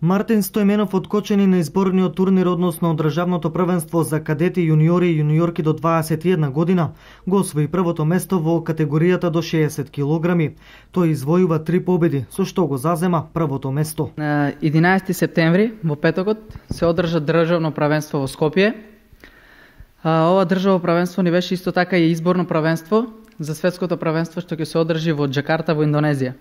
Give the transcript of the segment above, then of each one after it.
Мартин Стојменов откочени на изборниот турнир односно државното првенство за кадети, јуниори и јуниорки до 21 година, го освои првото место во категоријата до 60 килограми. Тој извојува 3 победи, со што го зазема првото место. На 11 септември во петокот се одржа државно првенство во Скопје. Ова државно првенство ни беше исто така и изборно првенство за светското првенство што ќе се одржи во Џакарта во Индонезија.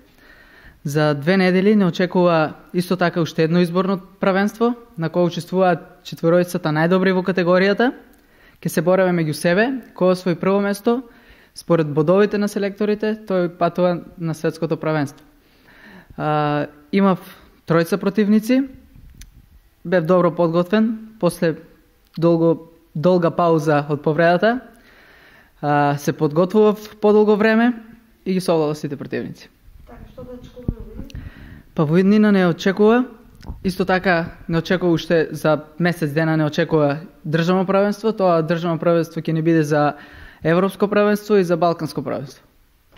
За 2 недели не очекува исто така уште едно изборно првенство, на кое учествуваат четворојцата најдобри во категоријата. Ќе се бореме меѓу себе, кој освои прво место, според бодовите на селекторите, тој патува на светското првенство. Имав тројца противници, бев добро подготвен, после долга пауза од повредата, се подготвував подолго време и ги совладав сите противници. Па во иднина не очекува, исто така не очекува уште за месец дена не очекува државно првенство, тоа државно првенство ќе ни биде за европско првенство и за балканско првенство.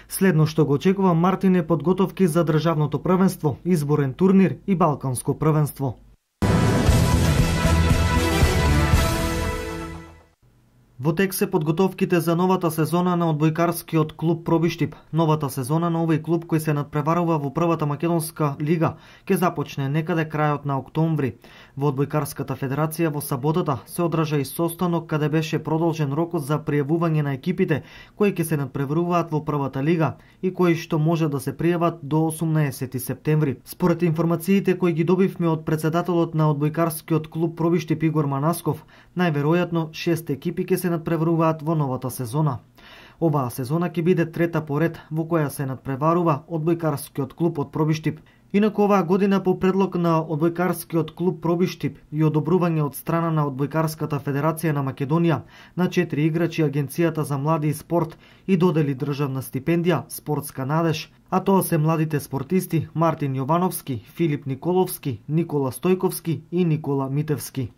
Следно што го очекува Мартин е подготовки за државното првенство, изборен турнир и балканско првенство. Во тек се подготовките за новата сезона на одбојкарскиот клуб Пробиштип. Новата сезона на овој клуб кој се надпреварува во првата македонска лига ќе започне некаде крајот на октомври. Во одбојкарската федерација во саботата се одржа и состанок каде беше продолжен рокот за пријавување на екипите кои ќе се надпреваруваат во првата лига и кои што може да се пријават до 18 септември. Според информациите кои ги добивме од председателот на одбојкарскиот клуб Пробиштип Игор Манасков, најверојатно 6 екипи ќе се надпреваруваат во новата сезона. Оваа сезона ќе биде трета поред во која се надпреварува одбојкарскиот клуб од Пробиштип. Инаку оваа година по предлог на одбојкарскиот клуб Пробиштип и одобрување од страна на одбојкарската федерација на Македонија на 4 играчи Агенцијата за млади и спорт и додели државна стипендија Спортска надеж, а тоа се младите спортисти Мартин Јовановски, Филип Николовски, Никола Стојковски и Никола Митевски.